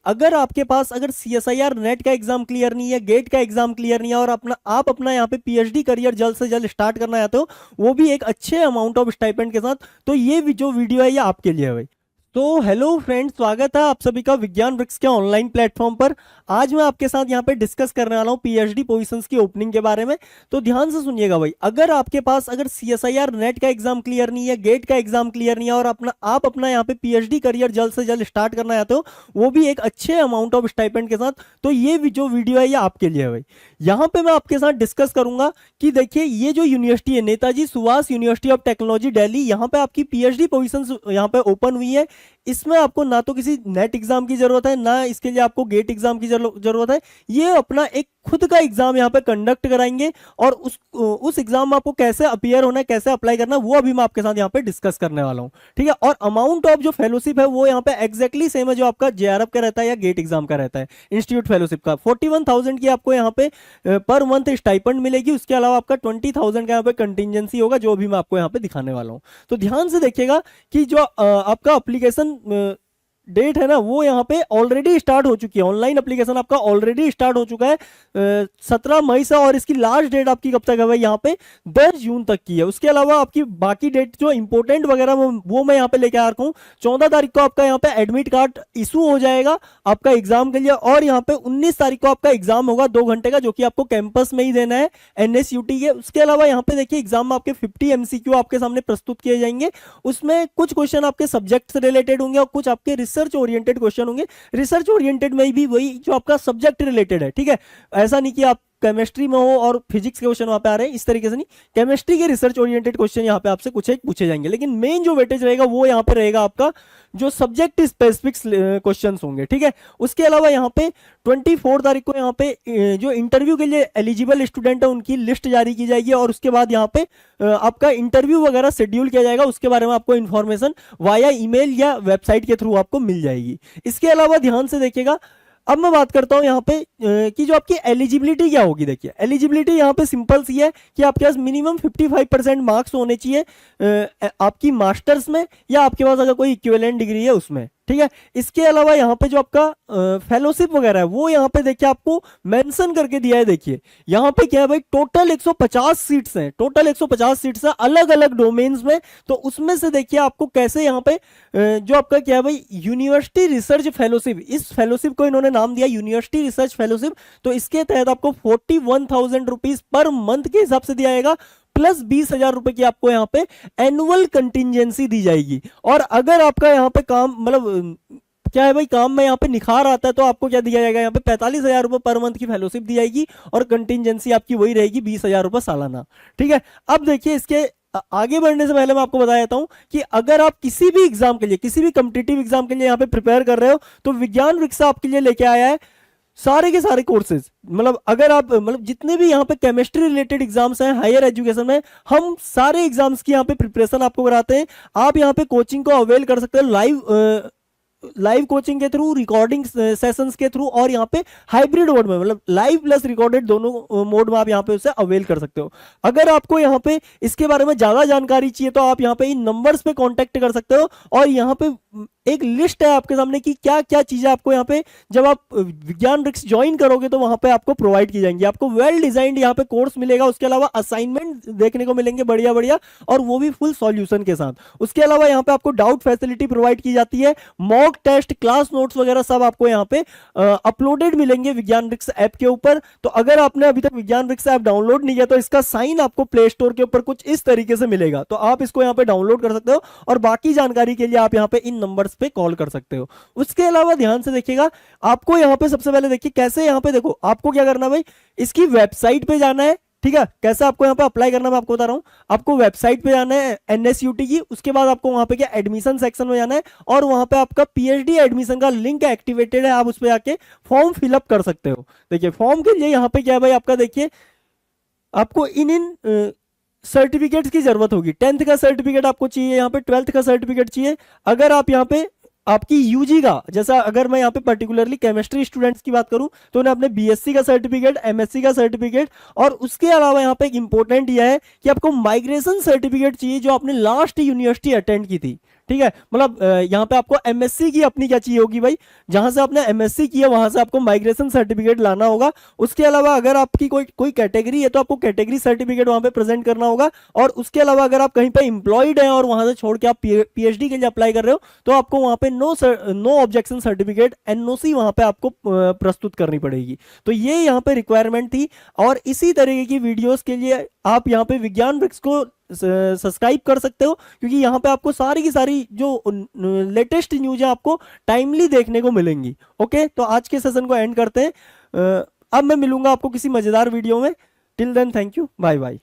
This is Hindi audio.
अगर आपके पास अगर CSIR नेट का एग्जाम क्लियर नहीं है, गेट का एग्जाम क्लियर नहीं है और आप अपना यहाँ पे PhD करियर जल्द से जल्द स्टार्ट करना चाहते हो, वो भी एक अच्छे अमाउंट ऑफ स्टाइपेंड के साथ, तो ये जो वीडियो है ये आपके लिए है भाई। तो हेलो फ्रेंड्स, स्वागत है आप सभी का विज्ञान वृक्ष के ऑनलाइन प्लेटफॉर्म पर। आज मैं आपके साथ यहाँ पे डिस्कस करने वाला हूँ PhD पोजीशंस की ओपनिंग के बारे में। तो ध्यान से सुनिएगा भाई, अगर आपके पास अगर CSIR नेट का एग्जाम क्लियर नहीं है, गेट का एग्जाम क्लियर नहीं है और आप अपना यहाँ पे PhD करियर जल्द से जल्द स्टार्ट करना चाहते हो, वो भी एक अच्छे अमाउंट ऑफ स्टाइपेंड के साथ, तो ये जो वीडियो है ये आपके लिए है भाई। यहाँ पे मैं आपके साथ डिस्कस करूंगा कि देखिए ये जो यूनिवर्सिटी है Netaji Subhash university of technology Delhi, यहाँ पे आपकी PhD पोजीशंस यहाँ पे ओपन हुई है। इसमें आपको ना तो किसी नेट एग्जाम की जरूरत है, ना इसके लिए आपको गेट एग्जाम की जरूरत है। ये अपना एक खुद का एग्जाम यहाँ पे कंडक्ट कराएंगे और उस एग्जाम में आपको कैसे अपीयर होना है, कैसे अप्लाई करना है, वो अभी मैं आपके साथ यहाँ पे डिस्कस करने वाला हूँ, ठीक है। और अमाउंट ऑफ जो फेलोशिप है वो यहाँ पे एग्जैक्टली सेम है जो आपका JRF का रहता है या गेट एग्जाम का रहता है। इंस्टीट्यूट फेलोशिप का 41,000 की आपको यहाँ पे पर मंथ स्टाइपेंड मिलेगी। उसके अलावा आपका 20,000 का यहाँ पे कंटिजेंसी होगा, जो भी मैं आपको यहाँ पे दिखाने वाला हूँ। तो ध्यान से देखिएगा कि जो आपका अप्लीकेशन डेट है ना, वो यहाँ पे ऑलरेडी स्टार्ट हो चुकी है। ऑनलाइन एप्लीकेशन आपका ऑलरेडी स्टार्ट हो चुका है 17 मई से, और इसकी लास्ट डेट आपकी कब तक है भाई, यहाँ पे 10 जून तक की है। उसके अलावा आपकी बाकी डेट जो इंपॉर्टेंट वगैरह वो मैं यहाँ पे लेके आ रखा हूँ। 14 तारीख को आपका यहाँ पे एडमिट कार्ड इशू हो जाएगा आपका एग्जाम के लिए, और यहाँ पे 19 तारीख को आपका एग्जाम होगा 2 घंटे का, जो कि आपको कैंपस में ही देना है NSUT के। उसके अलावा यहाँ पे देखिए एग्जाम में आपके 50 MCQ आपके सामने प्रस्तुत किए जाएंगे। उसमें कुछ क्वेश्चन आपके सब्जेक्ट से रिलेटेड होंगे और कुछ आपके रिसर्च ओरिएंटेड क्वेश्चन होंगे। रिसर्च ओरिएंटेड में भी वही जो आपका सब्जेक्ट रिलेटेड है, ठीक है। ऐसा नहीं कि आप केमिस्ट्री में हो और फिजिक्स के क्वेश्चन वहां पे आ रहे हैं, इस तरीके से नहीं। केमिस्ट्री के रिसर्च ओरिएंटेड क्वेश्चन यहाँ पे आपसे कुछ एक पूछे जाएंगे, लेकिन मेन जो वेटेज रहेगा वो यहाँ पे रहेगा आपका जो सब्जेक्ट स्पेसिफिक क्वेश्चंस होंगे, ठीक है। उसके अलावा यहाँ पे 24 तारीख को यहाँ पे जो इंटरव्यू के लिए एलिजिबल स्टूडेंट है उनकी लिस्ट जारी की जाएगी, और उसके बाद यहाँ पे आपका इंटरव्यू वगैरह शेड्यूल किया जाएगा। उसके बारे में आपको इन्फॉर्मेशन वाया ईमेल या वेबसाइट के थ्रू आपको मिल जाएगी। इसके अलावा ध्यान से देखिएगा, अब मैं बात करता हूं यहाँ पे कि जो आपकी एलिजिबिलिटी क्या होगी। देखिए एलिजिबिलिटी यहाँ पे सिंपल सी है कि आपके पास मिनिमम 55% मार्क्स होने चाहिए आपकी मास्टर्स में, या आपके पास अगर कोई इक्विवेलेंट डिग्री है उसमें, ठीक है। इसके अलावा यहाँ पे जो आपका फेलोशिप वगैरह है वो यहाँ पे देखिए आपको मेंशन करके दिया है। देखिए यहाँ पे क्या है भाई, टोटल 150 सीट्स हैं, टोटल 150 सीट्स हैं अलग अलग डोमेन्स में। तो उसमें से देखिए आपको कैसे यहाँ पे जो आपका क्या है भाई, यूनिवर्सिटी रिसर्च फेलोशिप, इस फेलोशिप को इन्होंने नाम दिया यूनिवर्सिटी रिसर्च फेलोशिप। तो इसके तहत आपको 41,000 रुपीज पर मंथ के हिसाब से दिया जाएगा, प्लस 20,000 रुपए की आपको यहाँ पे एनुअल कंटिजेंसी दी जाएगी। और अगर आपका यहाँ पे काम मतलब क्या है भाई, काम में यहाँ पे निखार आता है, तो आपको क्या दिया जाएगा, यहाँ पे 45,000 रुपए पर मंथ की फेलोशिप दी जाएगी, और कंटिजेंसी आपकी वही रहेगी 20,000 रुपए सालाना, ठीक है। अब देखिए इसके आगे बढ़ने से पहले मैं आपको बता देता हूं कि अगर आप किसी भी एग्जाम के लिए, किसी भी कॉम्पिटिटिव एग्जाम के लिए यहाँ पे प्रिपेयर कर रहे हो, तो विज्ञान वृक्ष आपके लिए लेके आया है सारे के सारे कोर्सेज। मतलब अगर आप जितने भी यहाँ पे केमिस्ट्री रिलेटेड एग्जाम्स हैं हायर एजुकेशन में, हम सारे एग्जाम्स की यहाँ पे प्रिपरेशन आपको कराते हैं। आप यहाँ पे कोचिंग को अवेल कर सकते हो लाइव कोचिंग के थ्रू, रिकॉर्डिंग सेशंस के थ्रू, और यहाँ पे हाइब्रिड मोड में, मतलब लाइव प्लस रिकॉर्डेड दोनों मोड में आप यहाँ पे उसे अवेल कर सकते हो। अगर आपको यहाँ पे इसके बारे में ज्यादा जानकारी चाहिए तो आप यहाँ पे इन नंबर्स पे कांटेक्ट कर सकते हो, और यहाँ पे एक लिस्ट है आपके सामने कि क्या क्या चीजें आपको यहाँ पे जब आप विज्ञान वृक्ष ज्वाइन करोगे तो वहां पे आपको प्रोवाइड की जाएंगी। आपको वेल डिजाइंड यहाँ पे कोर्स मिलेगा, उसके अलावा असाइनमेंट देखने को मिलेंगे बढ़िया बढ़िया, और वो भी फुल सॉल्यूशन के साथ। उसके अलावा यहाँ पे आपको डाउट फैसिलिटी प्रोवाइड की जाती है, मॉक टेस्ट, क्लास नोट्स वगैरह सब आपको यहाँ पे अपलोडेड मिलेंगे विज्ञान वृक्ष ऐप के ऊपर। तो अगर आपने अभी तक विज्ञान वृक्ष ऐप डाउनलोड नहीं किया तो इसका साइन आपको प्ले स्टोर के ऊपर कुछ इस तरीके से मिलेगा, तो आप इसको यहाँ पे डाउनलोड कर सकते हो, और बाकी जानकारी के लिए आप यहाँ पे इन नंबर्स पे कॉल कर सकते हो। उसके अलावा ध्यान से देखिएगा, आपको यहाँ पे सबसे पहले देखिए कैसे यहाँ पे देखो आपको क्या करना है भाई, इसकी वेबसाइट पे जाना है, ठीक है। कैसे आपको यहाँ पे अप्लाई करना मैं आपको बता रहा हूँ। आपको वेबसाइट पे जाना है NSUT की, उसके बाद आपको वहां पे क्या एडमिशन सेक्शन में जाना है, और वहां पे आपका PhD एडमिशन का लिंक एक्टिवेटेड है, आप उस पर जाके फॉर्म फिलअप कर सकते हो। देखिए फॉर्म के लिए यहाँ पे क्या है भाई, आपका देखिए आपको इन सर्टिफिकेट्स की जरूरत होगी। 10th का सर्टिफिकेट आपको चाहिए, यहाँ पे 12th का सर्टिफिकेट चाहिए। अगर आप यहाँ पे आपकी यूजी का, जैसा अगर मैं यहाँ पे पर्टिकुलरली केमिस्ट्री स्टूडेंट्स की बात करूं तो उन्हें अपने BSc का सर्टिफिकेट, MSc का सर्टिफिकेट, और उसके अलावा यहाँ पे एक इंपॉर्टेंट यह है कि आपको माइग्रेशन सर्टिफिकेट चाहिए जो आपने लास्ट यूनिवर्सिटी अटेंड की थी, ठीक है, मतलब यहाँ पे आपको एमएससी की अपनी क्या चाहिए होगी भाई, जहां से आपने एमएससी किया वहां से आपको माइग्रेशन सर्टिफिकेट लाना होगा। उसके अलावा अगर आपकी कोई कोई कैटेगरी है तो आपको कैटेगरी सर्टिफिकेट वहां पे प्रेजेंट करना होगा। और उसके अलावा अगर आप कहीं पे एम्प्लॉयड हैं और वहां से छोड़ के आप पीएचडी के लिए अप्लाई कर रहे हो तो आपको वहां पे नो ऑब्जेक्शन सर्टिफिकेट एनओसी वहां पे आपको प्रस्तुत करनी पड़ेगी। तो ये यहाँ पे रिक्वायरमेंट थी। और इसी तरीके की वीडियोस के लिए आप यहाँ पे विज्ञान वृक्ष को सब्सक्राइब कर सकते हो, क्योंकि यहाँ पे आपको सारी की सारी जो लेटेस्ट न्यूज है आपको टाइमली देखने को मिलेंगी। ओके, तो आज के सेशन को एंड करते हैं। अब मैं मिलूंगा आपको किसी मजेदार वीडियो में। Till then thank you, bye bye.